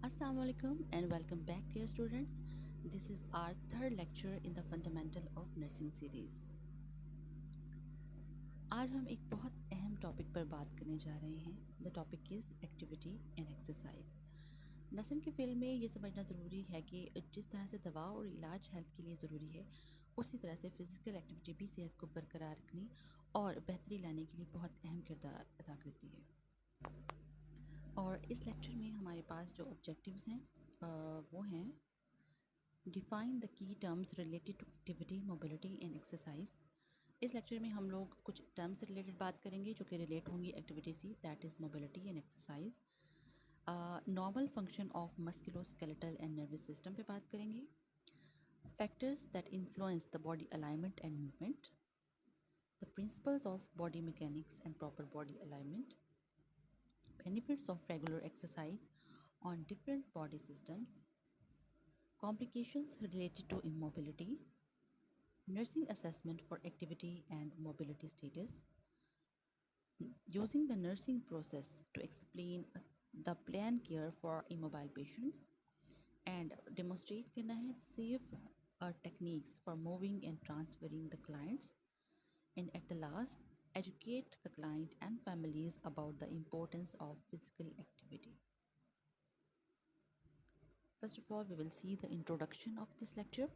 Assalamu alaikum and welcome back, dear students. This is our third lecture in the Fundamental of Nursing series. आज हम एक बहुत अहम topic पर बात करने जा रहे हैं. The topic is activity and exercise. Nursing के फील्ड में ये समझना ज़रूरी है कि जिस तरह से दवा और इलाज हेल्थ के लिए ज़रूरी है, उसी तरह से फ़िज़िकल एक्टिविटी भी सेहत को बरकरार रखने और बेहतरी लाने के लिए बहुत अहम किरदार अदा करती है. और इस लेक्चर में हमारे पास जो ऑब्जेक्टिव्स हैं वो हैं: define the key terms related to activity, mobility and exercise. इस लेक्चर में हम लोग कुछ टर्म्स से रिलेटेड बात करेंगे जो कि रिलेट होंगी एक्टिविटी से, that is mobility and exercise. Normal function of musculoskeletal and nervous system पे बात करेंगे. Factors that influence the body alignment and movement. The principles of body mechanics and proper body alignment. Benefits of regular exercise on different body systems. Complications related to immobility. Nursing assessment for activity and mobility status. Using the nursing process to explain the plan care for immobile patients. And demonstrate करना है safe techniques for moving and transferring the clients. And at the last, educate the client and families about the importance of physical activity. First of all, we will see the introduction of this lecture.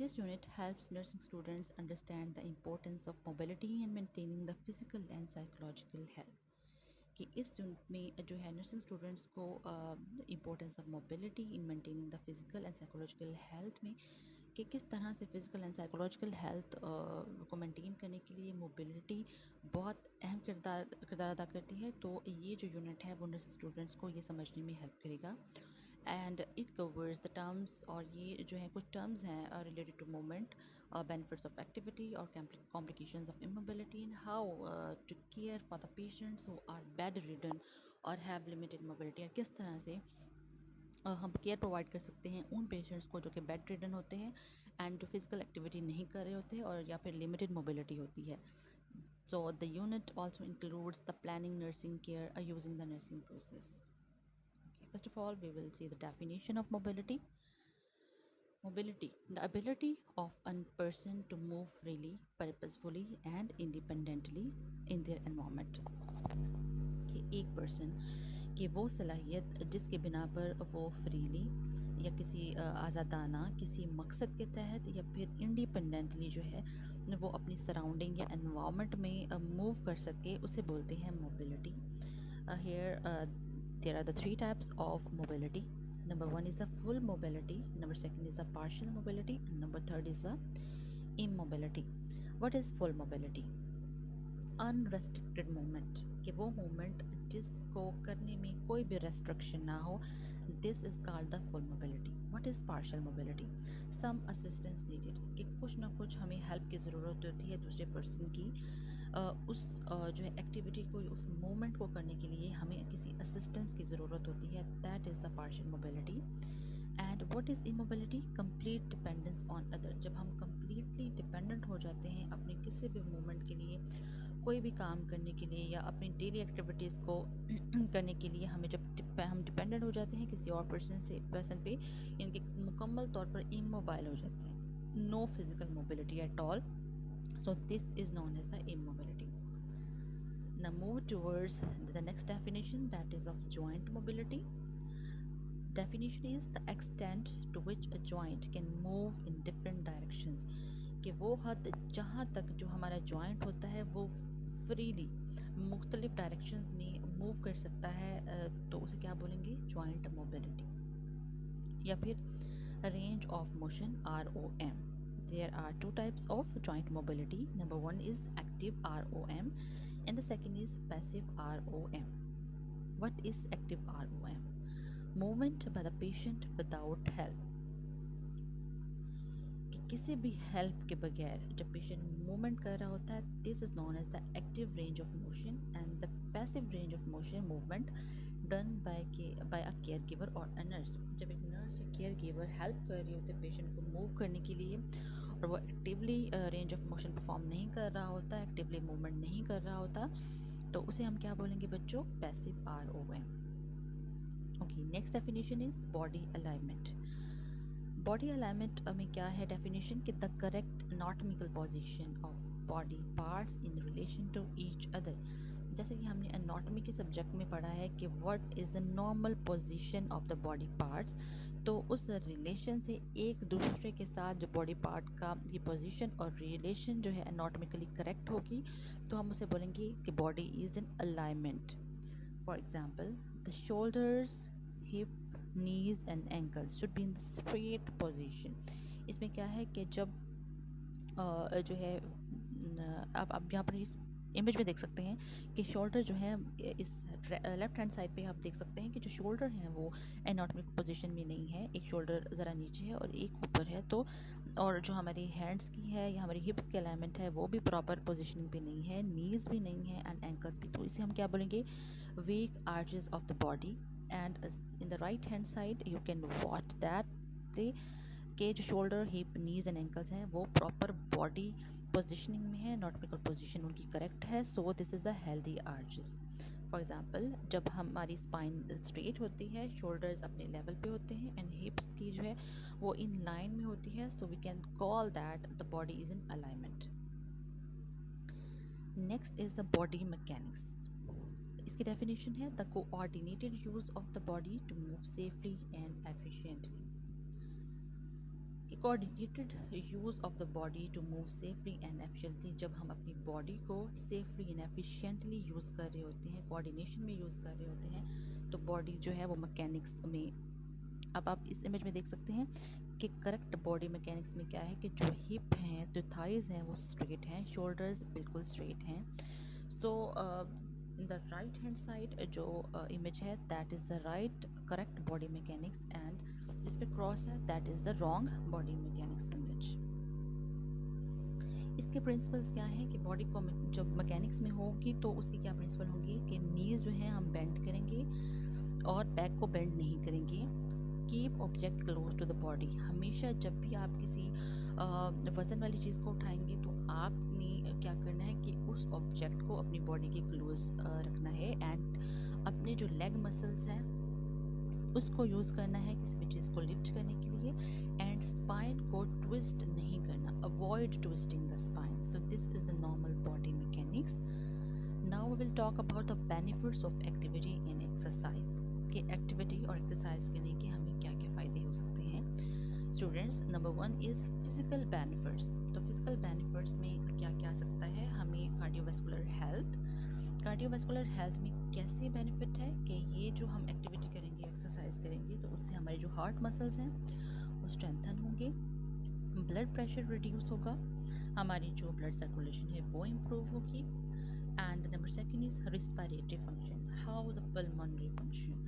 This unit helps nursing students understand the importance of mobility and maintaining the physical and psychological health. कि इस unit में जो है nursing students को importance of mobility in maintaining the physical and psychological health में कि किस तरह से फ़िज़िकल एंड साइकोलॉजिकल हेल्थ को मेंटेन करने के लिए मोबिलिटी बहुत अहम किरदार अदा करती है. तो ये जो यूनिट है वो नर्सिंग स्टूडेंट्स को ये समझने में हेल्प करेगा. And it covers the terms, और ये जो है कुछ टर्म्स हैं related to movement, benefits of activity or complications of immobility, and how to care for the patients who are bedridden or have limited mobility. और किस तरह से हम केयर प्रोवाइड कर सकते हैं उन पेशेंट्स को जो कि बेड रिडन होते हैं एंड जो फिज़िकल एक्टिविटी नहीं कर रहे होते और या फिर लिमिटेड मोबिलिटी होती है. So the unit also includes the planning nursing care using the nursing process. First of all, we will see the definition of mobility. Mobility, the ability of a person to move freely, purposefully and independently in their environment. कि एक person की वो सलाहियत जिसके बिना पर वो freely या किसी आज़ादाना किसी मकसद के तहत या फिर इंडिपेंडेंटली जो है वो अपनी सराउंडिंग या एनवायरनमेंट में मूव कर सके, उसे बोलते हैं mobility. Here there are the three types of mobility. Number one is a full mobility, number second is a partial mobility, and number third is a immobility. What is full mobility? Unrestricted movement, कि वो movement जिसको करने में कोई भी restriction ना हो, this is called the full mobility. What is partial mobility? Some assistance needed, कि कुछ ना कुछ हमें हेल्प की ज़रूरत होती है दूसरे पर्सन की उस जो है एक्टिविटी को, उस मूवमेंट को करने के लिए हमें किसी असिस्टेंस की ज़रूरत होती है. That is the partial mobility. And what is immobility? Complete dependence on other, जब हम कंप्लीटली डिपेंडेंट हो जाते हैं अपने किसी भी मूवमेंट के लिए, कोई भी काम करने के लिए या अपनी डेली एक्टिविटीज़ को करने के लिए हमें जब हम डिपेंडेंट हो जाते हैं किसी और पर्सन पे, यानी कि मुकम्मल तौर पर इमोबाइल हो जाते हैं, no physical mobility at all. So this is known as the immobility. Now move towards the next definition, that is of joint mobility. Definition is the extent to which a joint can move in different directions, कि वो हद जहाँ तक जो हमारा joint होता है वो फ्रीली मुख्तलिफ डायरेक्शंस में मूव कर सकता है, तो उसे क्या बोलेंगे? Joint mobility. या फिर range of motion, ROM. There are two types of joint mobility. Number one is active ROM and the second is passive ROM. What is active ROM? Movement by the patient without help. कि किसी भी help के बगैर जब patient movement कर रहा होता है, this is known as the active range of motion. And the passive range of motion movement done by a caregiver और अ नर्स. जब एक नर्स या केयर गिवर हेल्प कर रही होती है पेशेंट को मूव करने के लिए और वो actively range of motion perform नहीं कर रहा होता, एक्टिवली मूवमेंट नहीं कर रहा होता, तो उसे हम क्या बोलेंगे बच्चों? Passive ROM. Okay, next definition is body alignment. Body alignment में क्या है डेफिनेशन कि the correct anatomical position of body parts in relation to each other. जैसे कि हमने एनाटॉमी के सब्जेक्ट में पढ़ा है कि what is the normal position of the body parts, तो उस रिलेशन से एक दूसरे के साथ जो बॉडी पार्ट का ये पोजीशन और रिलेशन जो है एनाटॉमिकली करेक्ट होगी तो हम उसे बोलेंगे कि body is in alignment. For example, the shoulders, hip, knees and ankles should be in the straight position। इसमें क्या है कि जब जो है आप यहाँ पर इस इमेज में देख सकते हैं कि शोल्डर जो है इस लेफ्ट हैंड साइड पे आप देख सकते हैं कि जो शोल्डर हैं वो एनाटॉमिक पोजीशन में नहीं है, एक शोल्डर ज़रा नीचे है और एक ऊपर है। तो और जो हमारी हैंड्स की है या हमारी हिप्स की अलाइनमेंट है वो भी प्रॉपर पोजीशनिंग पे नहीं है, नीज़ भी नहीं है एंड एंकल्स भी। तो इसे हम क्या बोलेंगे, weak arches of the body. And in the right hand side you can watch that के जो shoulder, hip, knees and ankles हैं वो प्रॉपर बॉडी पोजिशनिंग में है, एनाटॉमिकल पोजीशन उनकी करेक्ट है। सो this is the healthy arches. For example, जब हमारी स्पाइन स्ट्रेट होती है, शोल्डर्स अपने लेवल पे होते हैं एंड हिप्स की जो है वो इन लाइन में होती है, so we can call that the body is in alignment. Next is the body mechanics. इसकी डेफिनेशन है the coordinated use of the body to move safely and efficiently. Coordinated use of the body to move safely and efficiently, जब हम अपनी body को safely and efficiently use कर रहे होते हैं, कोऑर्डिनेशन में यूज़ कर रहे होते हैं, तो बॉडी जो है वो मैकेनिक्स में, अब आप इस इमेज में देख सकते हैं कि करेक्ट बॉडी मैकेनिक्स में क्या है कि जो हिप हैं, जो थाइज़ हैं वो स्ट्रेट हैं, शोल्डर्स बिल्कुल स्ट्रेट हैं। So in the right hand side जो इमेज है that is the right correct body mechanics and जिस पे क्रॉस है that is the wrong body mechanics image. इसके प्रिंसिपल्स क्या हैं कि बॉडी को जब मैकेनिक्स में होगी तो उसकी क्या प्रिंसिपल होंगी कि नीज़ जो है हम बेंड करेंगे और बैक को बेंड नहीं करेंगे। Keep object close to the body, हमेशा जब भी आप किसी वज़न वाली चीज़ को उठाएंगे तो आपने क्या करना है कि उस ऑब्जेक्ट को अपनी बॉडी के क्लोज रखना है एंड अपने जो लेग मसल्स हैं उसको यूज़ करना है किसी भी चीज़ को लिफ्ट करने के लिए एंड स्पाइन को ट्विस्ट नहीं करना, avoid twisting the spine. So this is the normal body mechanics. Now we will talk about the benefits of activity in exercise, कि एक्टिविटी और एक्सरसाइज करने के हमें क्या क्या फ़ायदे हो सकते हैं। Students, number 1 is physical benefits. तो फिज़िकल बेनिफिट्स में क्या क्या आ सकता है, हमें कार्डियोवास्कुलर हेल्थ। कार्डियोवास्कुलर हेल्थ में कैसे बेनिफिट है कि ये जो हम एक्टिविटी करेंगे, एक्सरसाइज करेंगे, तो उससे हमारे जो हार्ट मसल्स हैं वो स्ट्रेंथन होंगे, ब्लड प्रेशर रिड्यूस होगा, हमारी जो ब्लड सर्कुलेशन है वो इम्प्रूव होगी। And number 2 is respiratory function, how the pulmonary function.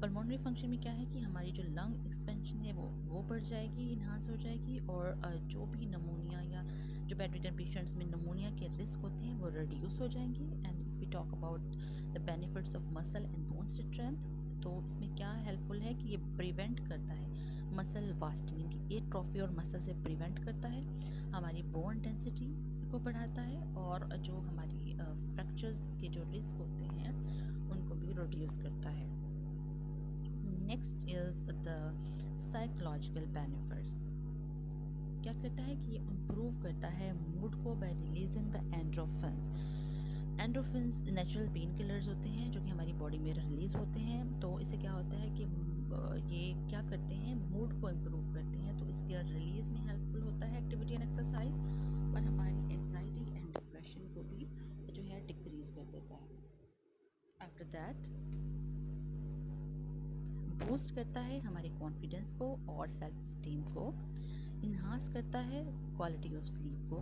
Pulmonary function में क्या है कि हमारी जो लंग एक्सपेंशन है वो बढ़ जाएगी, इन्हांस हो जाएगी, और जो भी नमोनिया या जो बेडरिडन पेशेंट्स में नमोनिया के रिस्क होते हैं वो रिड्यूस हो जाएंगे। And if we talk about the benefits of muscle and bone strength, तो इसमें क्या हेल्पफुल है कि ये प्रिवेंट करता है मसल वास्टिंग, इनकी एट्रोफी और मसल से प्रिवेंट करता है, हमारी बोन डेंसिटी को बढ़ाता है, और जो हमारी फ्रैक्चर्स के जो रिस्क होते हैं उनको भी रिड्यूस करता है। Next is the psychological benefits. क्या करता है कि ये इम्प्रूव करता है मूड को bye releasing the endorphins. Endorphins natural pain killers होते हैं जो कि हमारी बॉडी में रिलीज़ होते हैं। तो इससे क्या होता है कि ये क्या करते हैं, मूड को इम्प्रूव करते हैं, तो इसके रिलीज़ में हेल्पफुल होता है एक्टिविटी एंड एक्सरसाइज, और हमारी एंजाइटी एंड डिप्रेशन को भी जो है डिक्रीज़ कर देता है। आफ्टर दैट बूस्ट करता है हमारे कॉन्फिडेंस को और सेल्फ स्टीम को, इन्हांस करता है क्वालिटी ऑफ स्लीप को।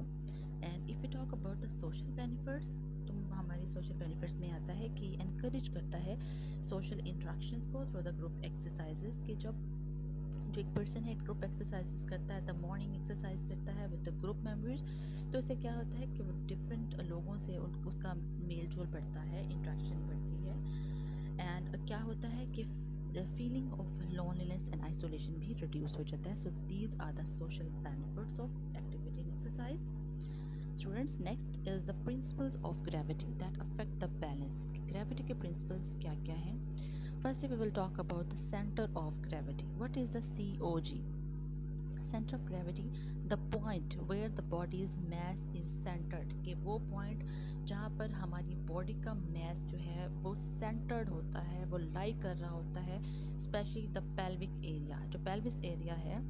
And if you talk about the social benefits, तो हमारी सोशल बेनिफिट्स में आता है कि एनकरेज करता है सोशल इंट्रैक्शंस को थ्रू द ग्रुप एक्सरसाइजेस, कि जब जो एक पर्सन है ग्रुप एक्सरसाइजेस करता है, द मॉर्निंग एक्सरसाइज करता है विद द ग्रुप मेम्बर्स, तो इससे क्या होता है कि वो डिफरेंट लोगों से उसका मेल जोल बढ़ता है, इंट्रैक्शन बढ़ती है, एंड क्या होता है कि the feeling of loneliness and isolation भी reduce हो जाता है। So these are the social benefits of activity and exercise. Students, next is the principles of gravity that affect the balance. Gravity के principles क्या क्या हैं? First, we will talk about the center of gravity. What is the COG? Center of gravity, the point where the body's mass is centered, कि वो point जहाँ पर हमारी body का mass जो है वो centered होता है, वो lie कर रहा होता है, especially the pelvic area. जो pelvis area है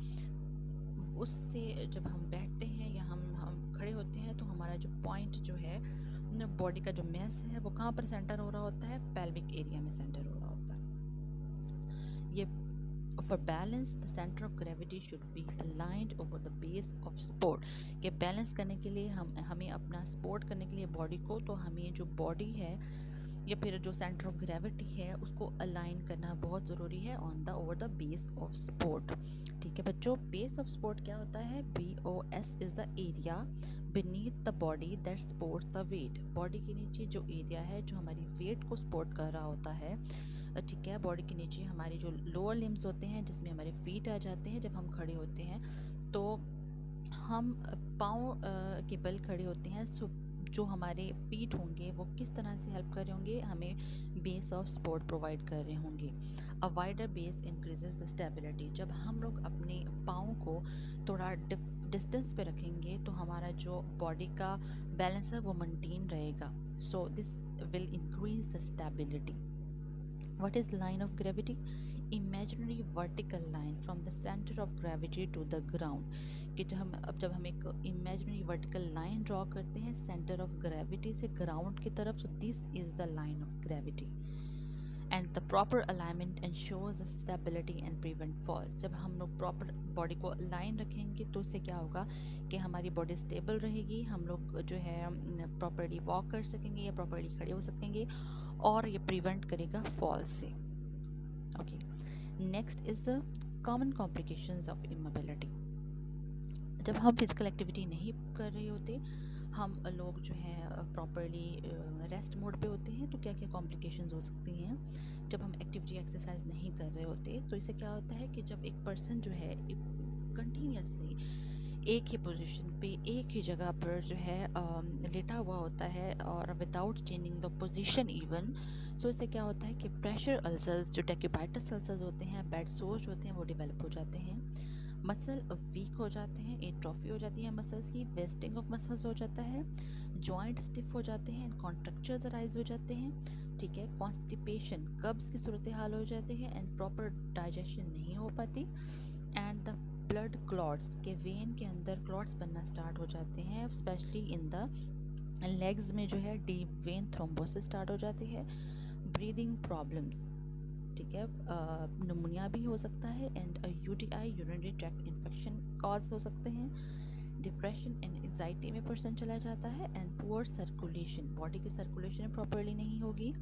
उससे जब हम बैठते हैं या हम खड़े होते हैं तो हमारा जो point जो है बॉडी का जो mass है वो कहाँ पर center हो रहा होता है, pelvic area में center हो रहा होता है। ये For balance, the center of gravity should be aligned over the base of support. कि बैलेंस करने के लिए हमें अपना सपोर्ट करने के लिए बॉडी को, तो हमें जो बॉडी है या फिर जो सेंटर ऑफ ग्रेविटी है उसको अलाइन करना बहुत ज़रूरी है on the over the base of support. ठीक है बच्चों, बेस ऑफ सपोर्ट क्या होता है? BOS is the area beneath the body that supports the weight. Body के नीचे जो एरिया है जो हमारी वेट को सपोर्ट कर रहा होता है, ठीक है। बॉडी के नीचे हमारे जो लोअर लिम्स होते हैं जिसमें हमारे फीट आ जाते हैं, जब हम खड़े होते हैं तो हम पाँव के बल खड़े होते हैं। सो जो हमारे फीट होंगे वो किस तरह से हेल्प कर रहे होंगे, हमें बेस ऑफ सपोर्ट प्रोवाइड कर रहे होंगे। A wider base increases the stability. जब हम लोग अपने पाँव को थोड़ा डिस्टेंस पे रखेंगे तो हमारा जो बॉडी का बैलेंस है वो मेंटेन रहेगा। So this will increase the stability. What is line of gravity? Imaginary vertical line from the center of gravity to the ground. कि जब हम एक imaginary vertical line draw करते हैं center of gravity से ground की तरफ, so this is the line of gravity. And the proper alignment ensures the stability and prevent falls. जब हम लोग proper बॉडी को अलाइन रखेंगे तो उससे क्या होगा कि हमारी बॉडी स्टेबल रहेगी, हम लोग जो है प्रॉपरली वॉक कर सकेंगे या प्रॉपरली खड़े हो सकेंगे, और ये प्रिवेंट करेगा फॉल से। Okay, next is the common complications of immobility. जब हम फिजिकल एक्टिविटी नहीं कर रहे होते, हम लोग जो है प्रॉपरली रेस्ट मोड पे होते हैं, तो क्या क्या कॉम्प्लिकेशंस हो सकती हैं जब हम एक्टिविटी एक्सरसाइज नहीं कर रहे होते। तो इससे क्या होता है कि जब एक पर्सन जो है कंटिन्यूसली एक ही पोजीशन पे, एक ही जगह पर जो है लेटा हुआ होता है और without changing the position even, so इससे क्या होता है कि प्रेशर अल्सर्स, जो डेक्यूबाइटिस अल्सर्स होते हैं, बेड सोर्स होते हैं, वो डेवलप हो जाते हैं। मसल वीक हो जाते हैं, एट्रोफी हो जाती है मसल्स की, वेस्टिंग ऑफ मसल्स हो जाता है, जॉइंट स्टिफ हो जाते हैं, कॉन्ट्रैक्चर्स अराइज हो जाते हैं। ठीक है, कॉन्स्टिपेशन, कब्ज की सूरत हाल हो जाती है, एंड प्रॉपर डाइजेशन नहीं हो पाती, एंड द ब्लड क्लॉट्स, के वेन के अंदर क्लॉट्स बनना स्टार्ट हो जाते हैं, स्पेशली इन द लेग्स में जो है डीप वेन थ्रोम्बोसिस स्टार्ट हो जाती है। ब्रीदिंग प्रॉब्लम्स, ठीक है, निमोनिया भी हो सकता है, and UTI, urinary tract infection cause हो सकते हैं। डिप्रेशन एंड एंजाइटी में पर्सन चला जाता है, एंड पुअर सर्कुलेशन, बॉडी की सर्कुलेशन प्रॉपरली नहीं होगी,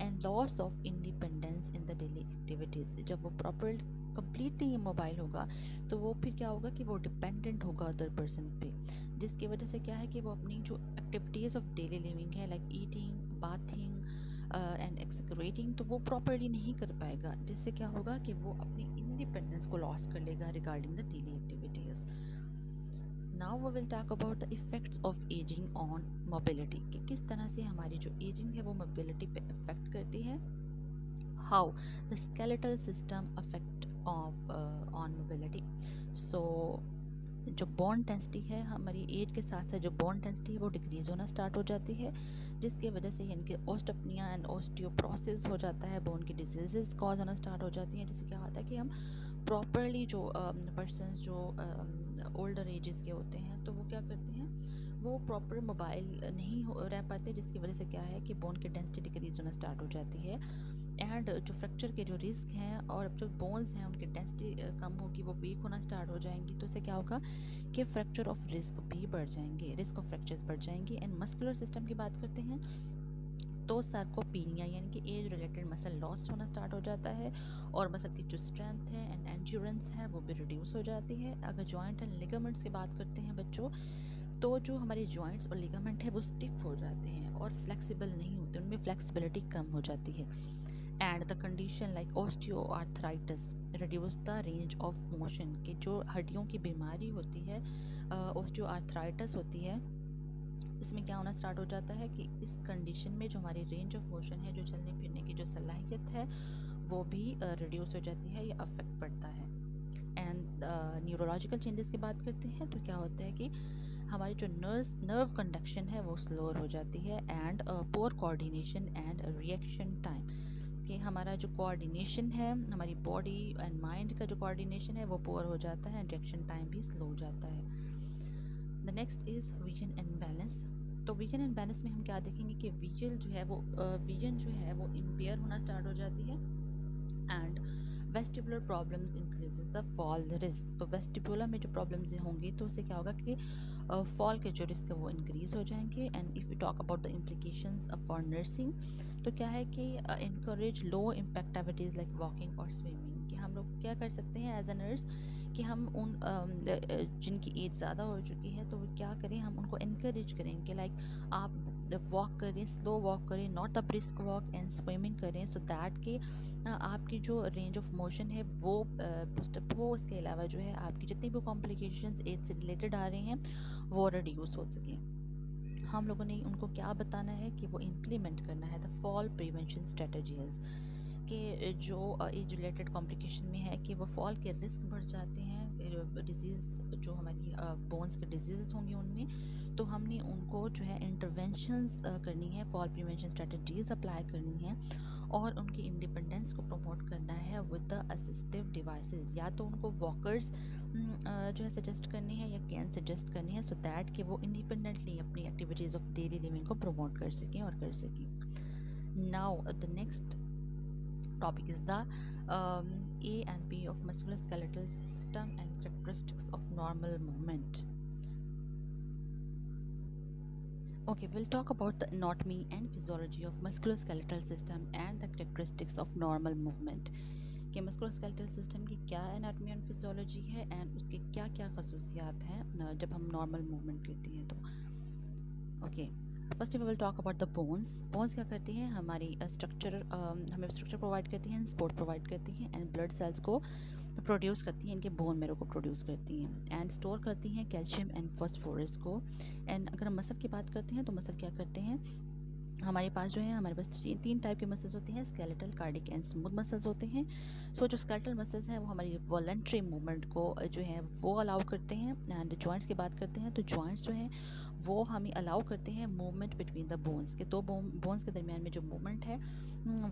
and loss of independence in the daily activities. जब वो प्रॉपर कम्प्लीटली इमोबाइल होगा तो वो फिर क्या होगा कि वो डिपेंडेंट होगा अदर पर्सन पे, जिसकी वजह से क्या है कि वो अपनी जो एक्टिविटीज़ ऑफ डेली लिविंग है, लाइक ईटिंग, बाथिंग एंड एक्सक्रेटिंग, तो वो प्रॉपरली नहीं कर पाएगा, जिससे क्या होगा कि वो अपनी इंडिपेंडेंस को लॉस कर लेगा regarding the daily activities. Now we will talk about the effects of aging on mobility, कि किस तरह से हमारी जो एजिंग है वो मोबिलिटी पे इफ़ेक्ट करती है। How the skeletal system affect of on mobility. So जो बोन डेंसिटी है, हमारी एज के साथ साथ जो बोन डेंसिटी है वो डिक्रीज़ होना स्टार्ट हो जाती है, जिसकी वजह से यानी कि ओस्टोपनिया एंड ओस्टियोप्रोसिस हो जाता है, बोन की डिजीज़ कॉज होना स्टार्ट हो जाती हैं, जिससे क्या होता है कि हम प्रॉपरली जो पर्सनस जो ओल्डर एजेस के होते हैं तो वो क्या करते हैं, वो प्रॉपर मोबाइल नहीं रह पाते, जिसकी वजह से क्या है कि बोन की डेंसिटी डिक्रीज़ होना स्टार्ट हो जाती है, एंड जो फ्रैक्चर के जो रिस्क हैं और जो बोन्स हैं उनकी डेंसिटी कम होगी, वो वीक होना स्टार्ट हो जाएंगी, तो इससे क्या होगा कि फ्रैक्चर ऑफ रिस्क भी बढ़ जाएंगे, रिस्क ऑफ फ्रैक्चर्स बढ़ जाएंगे। एंड मस्कुलर सिस्टम की बात करते हैं तो सार्कोपीनिया यानी कि एज रिलेटेड मसल लॉस्ट होना स्टार्ट हो जाता है, और मसल की जो स्ट्रेंथ है एंड एंड्योरेंस है वो भी रिड्यूस हो जाती है। अगर जॉइंट एंड लिगामेंट्स की बात करते हैं बच्चों, तो जो हमारे जॉइंट्स और लिगामेंट है वो स्टिफ हो जाते हैं और फ्लेक्सिबल नहीं होते, उनमें फ्लेक्सिबिलिटी कम हो जाती है। And the condition like osteoarthritis reduce the range of motion, कि जो हड्डियों की बीमारी होती है, ऑस्टियोआर्थराइटिस होती है, इसमें क्या होना स्टार्ट हो जाता है कि इस कंडीशन में जो हमारी रेंज ऑफ मोशन है, जो चलने फिरने की जो सलाहियत है, वो भी रिड्यूस हो जाती है या अफेक्ट पड़ता है। एंड न्यूरोलॉजिकल चेंजेस की बात करते हैं तो क्या होता है कि हमारी जो नर्व कंडक्शन है वो स्लोअर हो जाती है, and poor coordination and reaction time, कि हमारा जो कोऑर्डिनेशन है, हमारी बॉडी एंड माइंड का जो कोऑर्डिनेशन है वो पुअर हो जाता है, एंड रिएक्शन टाइम भी स्लो हो जाता है। The next is vision and balance. तो विजन एंड बैलेंस में हम क्या देखेंगे कि विजन जो है वो इम्पेयर होना स्टार्ट हो जाती है, and vestibular problems increases the fall risk. तो वेस्टिबुलर में जो प्रॉब्लम्स होंगी तो उससे क्या होगा कि फॉल के जो रिस्क है वो इंक्रीज हो जाएंगे। And if you talk about the implications for nursing, तो क्या है कि encourage low impact activities like walking और स्विमिंग, कि हम लोग क्या कर सकते हैं एज अ नर्स कि हम उन जिनकी एज ज़्यादा हो चुकी है तो वो क्या करें, हम उनको इनकरेज करें कि लाइक आप वॉक करें, स्लो वॉक करें, not a brisk walk, and swimming करें, सो दैट कि आपकी जो रेंज ऑफ मोशन है वो पुस्टअप हो। उसके अलावा जो है आपकी जितनी भी कॉम्प्लिकेशंस एज से रिलेटेड आ रही हैं वो रिड्यूस हो सकें। हम लोगों ने उनको क्या बताना है कि वो इम्प्लीमेंट करना है द फॉल प्रिवेंशन स्ट्रेटजीज़, कि जो एज रिलेटेड कॉम्प्लिकेशन में है कि वो फॉल के रिस्क बढ़ जाते हैं, डिजीज़ जो हमारी बोन्स के डिजीज़ होंगी उनमें, तो हमने उनको जो है इंटरवेंशंस करनी है, फॉल प्रिवेंशन स्ट्रेटजीज़ अप्लाई करनी है, और उनकी इंडिपेंडेंस को प्रमोट करना है विद द असिस्टिव डिवाइसेस। या तो उनको वॉकर्स जो है सजेस्ट करनी है या कैन सजेस्ट करनी है, सो दैट कि वो इंडिपेंडेंटली अपनी एक्टिविटीज़ ऑफ डेली लिविंग को प्रमोट कर सकें और कर सकें। Now the next topic is the A and B of musculoskeletal system and characteristics of normal movement. Okay, we'll talk about the anatomy and physiology of musculoskeletal system and the characteristics of normal movement. कि musculoskeletal system की क्या anatomy and physiology है and उसके क्या क्या खसूसियात हैं जब हम normal movement करते हैं तो okay. First we will talk about the bones क्या करती हैं, हमारी स्ट्रक्चर हमें स्ट्रक्चर प्रोवाइड करती हैं, सपोर्ट प्रोवाइड करती हैं, एंड ब्लड सेल्स को प्रोड्यूस करती हैं, इनके बोन मेरो को प्रोड्यूस करती हैं, एंड स्टोर करती हैं कैल्शियम एंड फॉस्फोरस को। एंड अगर हम मसल की बात करते हैं तो मसल क्या करते हैं, हमारे पास जो है हमारे पास तीन टाइप के मसल्स होते हैं, skeletal, cardiac and smooth muscles होते हैं। सो जो स्केलेटल मसल्स हैं वो हमारी वॉलंटरी मूवमेंट को जो है वो अलाउ करते हैं, एंड जॉइंट्स की बात करते हैं तो जॉइंट्स जो हैं वो हमें अलाउ करते हैं मूवमेंट बिटवीन द बोन्स, के दो बोन्स के दरमियान में जो मूवमेंट है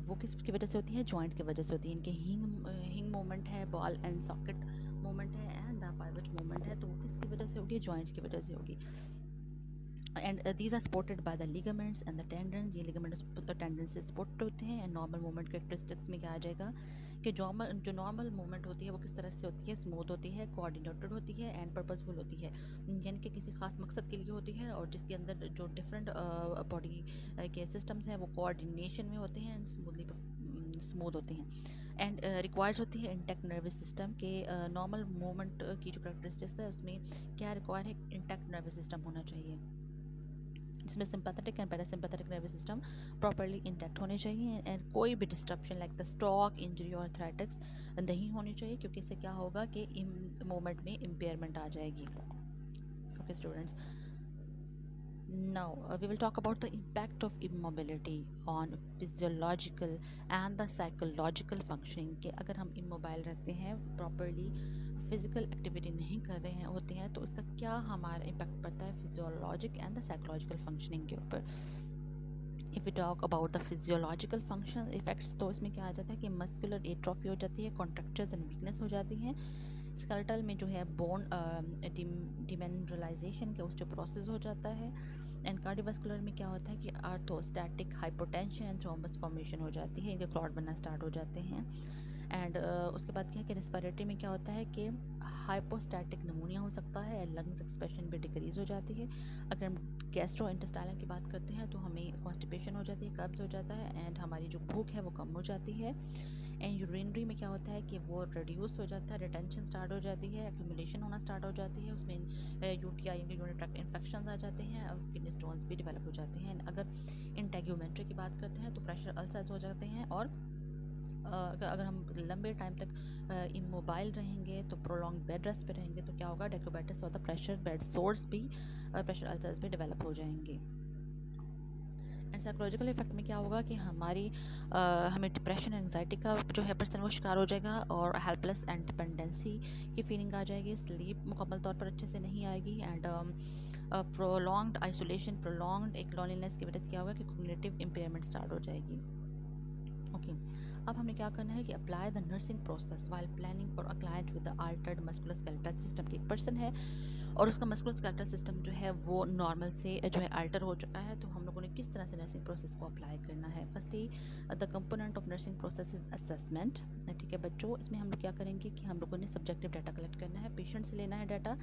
वो किसकी वजह से होती है, जॉइंट की वजह से होती है। इनके हिंग मूवमेंट है, बॉल एंड सॉकेट मूवमेंट है, एंड द पाइवट मूवमेंट है, तो वो किसकी वजह से होगी, जॉइंट्स की वजह से होगी। And these are supported by the ligaments and the tendons, ये ligaments टेंडन से सपोर्ट होते हैं। एंड नॉर्मल मूवमेंट कैरेक्टरिस्टिक्स में क्या आ जाएगा कि जो नॉर्मल मूवमेंट होती है वो किस तरह से होती है, स्मूथ होती है, कोऑर्डिनेटेड होती है, एंड पर्पसफुल होती है, यानी कि किसी खास मकसद के लिए होती है, और जिसके अंदर जो डिफरेंट बॉडी के सिस्टम्स हैं वो कोऑर्डिनेशन में होते हैं एंड स्मूथ होते हैं। एंड रिक्वायर्स होती है इंटैक्ट नर्वस सिस्टम के नॉर्मल मूवमेंट की जो कैरेक्टरिस्टिक्स है उसमें क्या रिक्वायर है, इंटैक्ट नर्वस सिस्टम होना चाहिए, जिसमें sympathetic and parasympathetic nervous system properly intact होने चाहिए, एंड कोई भी disruption like the stroke, injury और थ्रेटिक्स नहीं होनी चाहिए, क्योंकि इससे क्या होगा कि मूवमेंट में इम्पेयरमेंट आ जाएगी। Okay students, now we will talk about the impact of immobility on physiological and the psychological functioning, कि अगर हम इमोबाइल रहते हैं, प्रॉपरली फिजिकल एक्टिविटी नहीं कर रहे हैं होते हैं, तो उसका क्या हमारा इम्पैक्ट पड़ता है physiologic and the psychological functioning के ऊपर। If you talk about the physiological function effects, तो इसमें क्या आ जाता है कि मस्कुलर एट्रोफी हो जाती है, कॉन्ट्रैक्चर्स एंड वीकनेस हो जाती हैं, स्केलेटल में जो है बोन डिमिनरलाइजेशन के ऑस्टियोपोरोसिस हो जाता है, एंड कार्डियोवास्कुलर में क्या होता है कि आर्थोस्टैटिक हाइपोटेंशन एंड थ्रोम्बस फॉर्मेशन हो जाती है, इनके क्लॉट बनना स्टार्ट हो जाते हैं। एंड उसके बाद क्या है कि रेस्पिरेटरी में क्या होता है कि हाइपोस्टैटिक नमूनिया हो सकता है, लंग्स एक्सप्रेशन भी डिक्रीज़ हो जाती है। अगर हम गैस्ट्रो इंटेस्टाइनल की बात करते हैं तो हमें कॉन्स्टिपेशन हो जाती है, कब्ज़ हो जाता है, एंड हमारी जो भूख है वो कम हो जाती है। एंड यूरिनरी में क्या होता है कि वो रिड्यूस हो जाता है, रिटेंशन स्टार्ट हो जाती है, एक्यूमुलेशन होना स्टार्ट हो जाती है, उसमें यूटीआई यूरिनरी ट्रैक्ट इन्फेक्शन आ जाते हैं और किडनी स्टोन्स भी डेवलप हो जाते हैं। अगर इंटेग्यूमेंट्री की बात करते हैं तो प्रेशर अल्सर्स हो जाते हैं और अगर हम लंबे टाइम तक इमोबाइल रहेंगे तो प्रोलॉन्ग बेड रेस्ट पे रहेंगे तो क्या होगा, डेकोबाइटिस और द प्रेशर बेड सोर्स भी प्रेशर अल्सर्स भी डेवलप हो जाएंगे। एंड साइकोलॉजिकल इफेक्ट में क्या होगा कि हमें डिप्रेशन एंजाइटी का जो है पर्सन वो शिकार हो जाएगा और हेल्पलेस एंड डिपेंडेंसी की फीलिंग आ जाएगी, स्लीप मुकम्मल तौर पर अच्छे से नहीं आएगी एंड प्रोलॉन्ग्ड आइसोलेशन, प्रोलॉन्ग्ड एक लॉनलीनेस की वजह से क्या होगा कि कॉग्निटिव इम्पेयरमेंट स्टार्ट हो जाएगी। ओके अब हमें क्या करना है कि apply the nursing process while planning for a client with the Altered musculoskeletal system. की एक पर्सन है और उसका मस्कुलोस्केलेटल सिस्टम जो है वो नॉर्मल से जो है अल्टर हो चुका है, तो हम लोगों ने किस तरह से नर्सिंग प्रोसेस को अप्लाई करना है। Firstly the component of nursing process is assessment. ठीक है बच्चों, इसमें हम लोग क्या करेंगे कि हम लोगों ने सब्जेक्टिव डाटा कलेक्ट करना है, पेशेंट से लेना है डाटा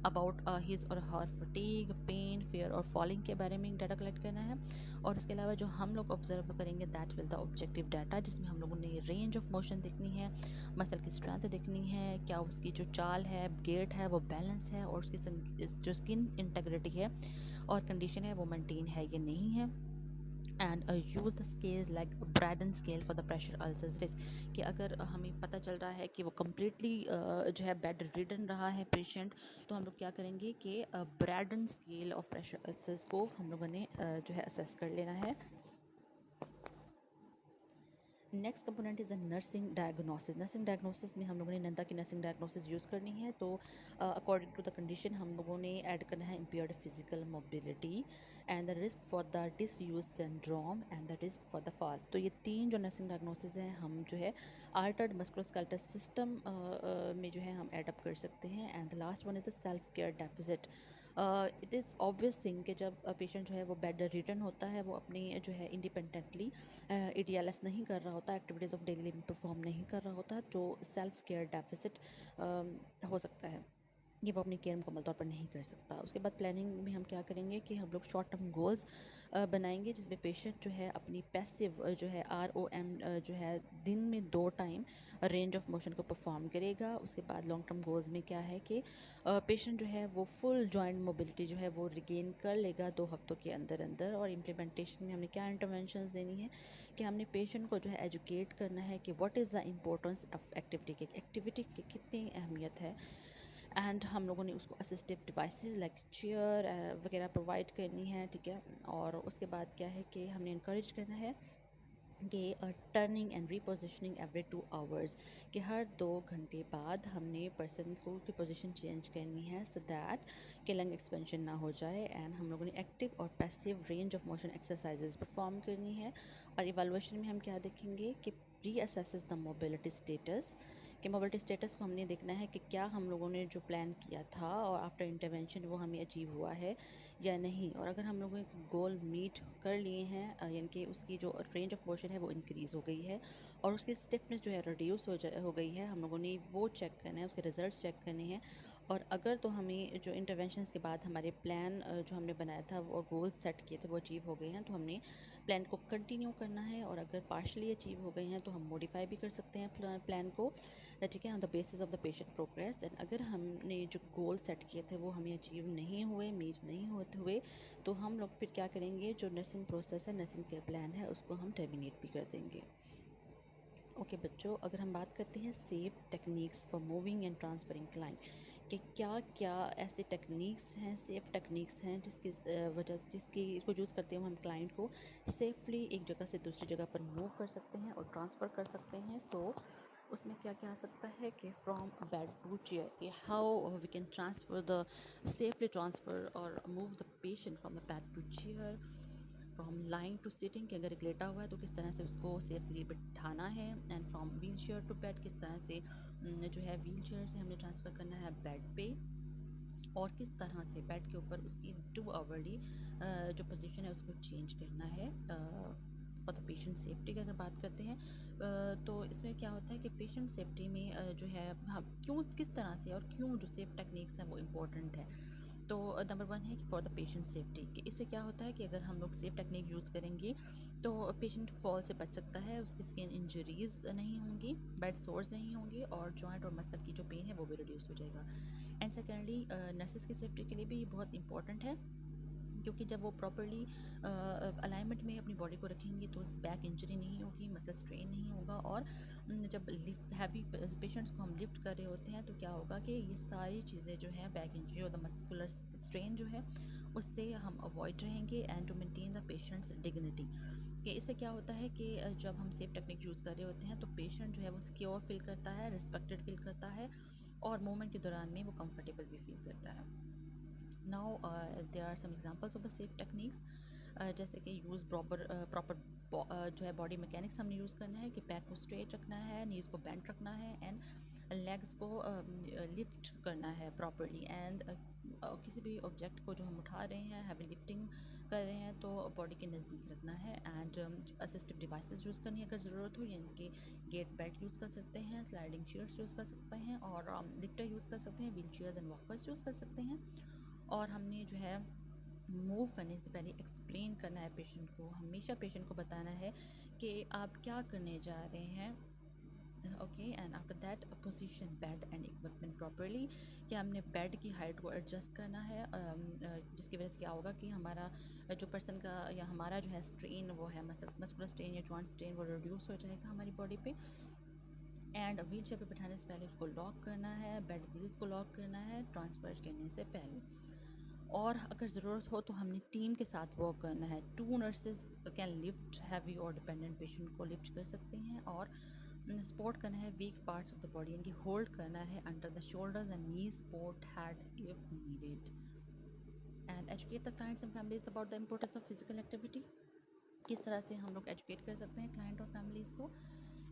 अबाउट हिज और हर फटीग, पेन, फियर और फॉलिंग के बारे में डाटा कलेक्ट करना है। और उसके अलावा जो हम लोग ऑब्जर्व करेंगे that will the objective data, जिसमें हम लोगों ने रेंज ऑफ मोशन देखनी है, मसल की स्ट्रेंथ देखनी है, क्या उसकी जो चाल है, गेट है वो बैलेंस है, और उसकी जो स्किन इंटेग्रिटी है और कंडीशन है वो मेंटेन है या नहीं है। And use the scales like Braden scale for the pressure ulcers risk, कि अगर हमें पता चल रहा है कि वो कम्प्लीटली जो है बेड रिडन रहा है पेशेंट, तो हम लोग क्या करेंगे कि Braden scale of pressure ulcers को हम लोगों ने जो है असेस कर लेना है। Next component is the nursing diagnosis. Nursing diagnosis में हम लोगों ने नंदा की नर्सिंग डायग्नोसिस यूज़ करनी है, तो अकॉर्डिंग टू द कंडीशन हम लोगों ने ऐड करना है impaired physical mobility and the risk for the disuse syndrome and the risk for the fast. तो ये तीन जो नर्सिंग डायग्नोसिस हैं हम जो है अल्टर्ड मस्कुलोस्केलेटल सिस्टम में जो है हम एडअप कर सकते हैं। And the last one is the self care deficit. It is obvious thing कि जब पेशेंट जो है वो बेड रिटर्न होता है, वो अपनी जो है इंडिपेंडेंटली EDLS नहीं कर रहा होता, activities of daily living perform नहीं कर रहा होता, जो सेल्फ केयर डेफिसिट हो सकता है, ये वो अपनी केयर मुकम्मल तौर पर नहीं कर सकता। उसके बाद प्लानिंग में हम क्या करेंगे कि हम लोग शॉर्ट टर्म गोल्स बनाएंगे, जिसमें पेशेंट जो है अपनी पैसिव जो है ROM जो है दिन में 2 टाइम रेंज ऑफ मोशन को परफॉर्म करेगा। उसके बाद लॉन्ग टर्म गोल्स में क्या है कि पेशेंट जो है वो फुल जॉइंट मोबिलिटी जो है वो रिगेन कर लेगा 2 हफ्तों के अंदर अंदर। और इम्प्लीमेंटेशन में हमने क्या इंटरवेंशंस देनी है कि हमने पेशेंट को जो है एजुकेट करना है कि what is the importance of activity की कितनी अहमियत है। एंड हम लोगों ने उसको असिस्टिव डिवाइसेस लाइक चेयर वगैरह प्रोवाइड करनी है, ठीक है। और उसके बाद क्या है कि हमने इनक्रेज करना है कि turning and repositioning every 2 hours, कि हर 2 घंटे बाद हमने पर्सन को की पोजीशन चेंज करनी है सो दैट कि लंग एक्सपेंशन ना हो जाए। एंड हम लोगों ने एक्टिव और passive range of motion exercises perform करनी है। और इवैल्यूएशन में हम क्या देखेंगे कि pre assesses the mobility status, कि मोबिलिटी स्टेटस को हमने देखना है कि क्या हम लोगों ने जो प्लान किया था और आफ्टर इंटरवेंशन वो हमें अचीव हुआ है या नहीं। और अगर हम लोगों ने गोल मीट कर लिए हैं, यानी कि उसकी जो रेंज ऑफ मोशन है वो इंक्रीज़ हो गई है और उसकी स्टिफनेस जो है रिड्यूस हो गई है, हम लोगों ने वो चेक करना है, उसके रिजल्ट्स चेक करने हैं। और अगर तो हमें जो इंटरवेंशंस के बाद हमारे प्लान जो हमने बनाया था और गोल्स सेट किए थे वो अचीव हो गए हैं, तो हमने प्लान को कंटिन्यू करना है। और अगर पार्शली अचीव हो गए हैं तो हम मॉडिफाई भी कर सकते हैं प्लान को, ठीक है, on the basis of the patient progress. Then अगर हमने जो गोल सेट किए थे वो हमें अचीव नहीं हुए, मीट नहीं होते हुए, तो हम लोग फिर क्या करेंगे, जो नर्सिंग प्रोसेस है, नर्सिंग केयर प्लान है, उसको हम टर्मिनेट भी कर देंगे। ओके बच्चों, अगर हम बात करते हैं safe techniques for moving and transferring client, कि क्या क्या ऐसे टेक्निक्स हैं, सेफ टेक्निक्स हैं जिसकी को यूज़ करते हुए हम क्लाइंट को सेफली एक जगह से दूसरी जगह पर मूव कर सकते हैं और ट्रांसफ़र कर सकते हैं। तो उसमें क्या क्या आ सकता है कि फ्रॉम बेड टू चेयर, कि how we can transfer the safely transfer और move the patient from the bed to chair, from lying to sitting, कि अगर एक लेटा हुआ है तो किस तरह से उसको सेफली बिठाना है। And from wheelchair to bed, किस तरह से जो है व्हील चेयर से हमने ट्रांसफ़र करना है बेड पे, और किस तरह से बेड के ऊपर उसकी 2 आवरली जो पोजीशन है उसको चेंज करना है फॉर द पेशेंट सेफ्टी की अगर बात करते हैं। तो इसमें क्या होता है कि पेशेंट सेफ्टी में जो है हम क्यों किस तरह से और क्यों जो सेफ टेक्निक्स हैं वो इम्पोर्टेंट है। तो नंबर 1 है कि फॉर द पेशेंट सेफ्टी, कि इससे क्या होता है कि अगर हम लोग सेफ टेक्निक यूज़ करेंगे तो पेशेंट फॉल से बच सकता है, उसकी स्किन इंजरीज नहीं होंगी, बेड सोर्स नहीं होंगे, और जॉइंट और मसल की जो पेन है वो भी रिड्यूस हो जाएगा। एंड सेकेंडली नर्सेस की सेफ्टी के लिए भी ये बहुत इंपॉर्टेंट है क्योंकि जब वो प्रॉपरली अलाइनमेंट में अपनी बॉडी को रखेंगे तो बैक इंजरी नहीं होगी, मसल स्ट्रेन नहीं होगा। और जब लिफ्ट हैवी पेशेंट्स को हम लिफ्ट कर रहे होते हैं तो क्या होगा कि ये सारी चीज़ें जो हैं, बैक इंजरी और द मस्कुलर स्ट्रेन जो है उससे हम अवॉइड रहेंगे। And to maintain the patient's dignity, कि इससे क्या होता है कि जब हम सेफ टेक्निक यूज़ कर रहे होते हैं तो पेशेंट जो है वो सिक्योर फील करता है, रिस्पेक्टेड फील करता है, और मूवमेंट के दौरान में वो कंफर्टेबल भी फील करता है। Now there are some examples of the safe techniques, जैसे कि यूज़ प्रॉपर जो है बॉडी मैकेनिक्स हमने यूज़ करना है कि बैक को स्ट्रेट रखना है, नीज़ को बेंड रखना है, एंड लेग्स को लिफ्ट करना है प्रॉपरली। एंड किसी भी ऑब्जेक्ट को जो हम उठा रहे हैं, हैवी लिफ्टिंग कर रहे हैं, तो बॉडी के नज़दीक रखना है। एंड असिस्टिव डिवाइसेस यूज़ करनी है अगर ज़रूरत हो, यानी कि गेट बेल्ट यूज़ कर सकते हैं, स्लाइडिंग चेयर्स यूज़ कर सकते हैं, और लिफ्टर यूज़ कर सकते हैं, wheel chairs and walkers use कर सकते हैं। और हमने जो है मूव करने से पहले एक्सप्लेन करना है पेशेंट को, हमेशा पेशेंट को बताना है कि आप क्या करने जा रहे हैं। Okay, and after that position bed and equipment properly, कि हमने बेड की हाइट को एडजस्ट करना है, जिसकी वजह से क्या होगा कि हमारा जो पर्सन का या हमारा जो है स्ट्रेन वो है मस्कुलर स्ट्रेन या जॉइंट स्ट्रेन, वो रिड्यूस हो जाएगा हमारी बॉडी पे। एंड व्हील चेयर पे बैठाने से पहले उसको लॉक करना है, बेड व्हील्स को लॉक करना है ट्रांसफ़र करने से पहले। और अगर ज़रूरत हो तो हमने टीम के साथ वर्क करना है। 2 नर्सेज कैन लिफ्ट हैवी और डिपेंडेंट पेशेंट को लिफ्ट कर सकते हैं, और सपोर्ट करना है weak parts of the body, यानी कि होल्ड करना है under the shoulders and knee, support head if needed. And educate the clients and families about the importance of physical activity, किस तरह से हम लोग एजुकेट कर सकते हैं क्लाइंट और फैमिलीज़ को।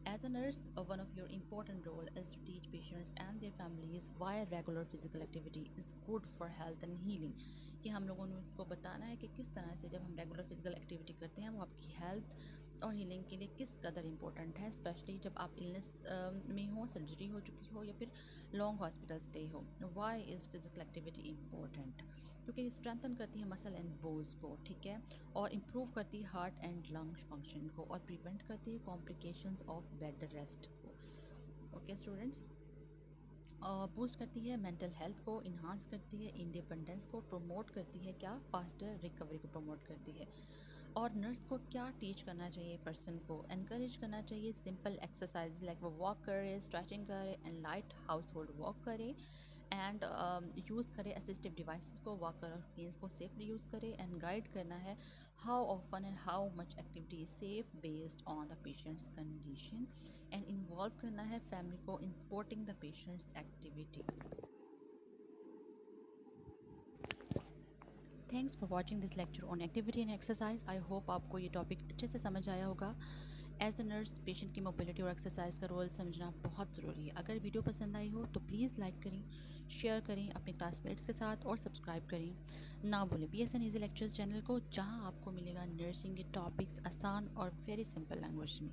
As a nurse, one of your important role is to teach patients and their families why regular physical activity is good for health and healing, कि हम लोगों ने उनको बताना है कि किस तरह से जब हम रेगुलर फिजिकल एक्टिविटी करते हैं वो आपकी हेल्थ और हीलिंग के लिए किस कदर इम्पोर्टेंट है, स्पेशली जब आप इलनेस में हो, सर्जरी हो चुकी हो, या फिर लॉन्ग हॉस्पिटल स्टे हो। Why is physical activity important? क्योंकि स्ट्रेंथन करती है मसल एंड बोन्स को, ठीक है, और इम्प्रूव करती है हार्ट एंड लंग फंक्शन को, और प्रिवेंट करती है कॉम्प्लिकेशंस ऑफ बेड रेस्ट को। ओके स्टूडेंट्स, बूस्ट करती है मेंटल हेल्थ को, इन्हांस करती है इंडिपेंडेंस को, प्रमोट करती है क्या, फास्टर रिकवरी को प्रमोट करती है। और नर्स को क्या टीच करना चाहिए पर्सन को, एनकरेज करना चाहिए सिंपल एक्सरसाइज लाइक वो वॉक करे, स्ट्रेचिंग करे, and light house hold walk करे, एंड यूज़ करे असिस्टिव डिवाइसेस को, वॉकर और केन्स को सेफली यूज़ करे। एंड गाइड करना है how often and how much activity is safe based on the patients condition, and involve करना है फैमिली को इन supporting the patients activity. Thanks for watching this lecture on activity and exercise. I hope आपको ये topic अच्छे से समझ आया होगा। एज द नर्स पेशेंट की मोबिलिटी और एक्सरसाइज का रोल समझना बहुत ज़रूरी है। अगर वीडियो पसंद आई हो तो प्लीज़ लाइक करें, शेयर करें अपने क्लासमेट्स के साथ, और सब्सक्राइब करें ना भूलें BSN ईजी लेक्चर्स चैनल को, जहां आपको मिलेगा नर्सिंग के टॉपिक्स आसान और वेरी सिंपल लैंग्वेज में।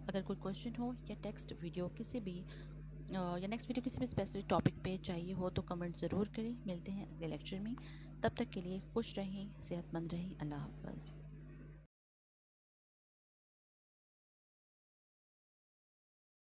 अगर कोई क्वेश्चन हो या टेक्स्ट वीडियो किसी भी या नेक्स्ट वीडियो किसी भी स्पेसिफिक टॉपिक पे चाहिए हो तो कमेंट ज़रूर करें। मिलते हैं अगले लेक्चर में, तब तक के लिए खुश रहें, सेहतमंद रहें। अल्लाह हाफ़िज़।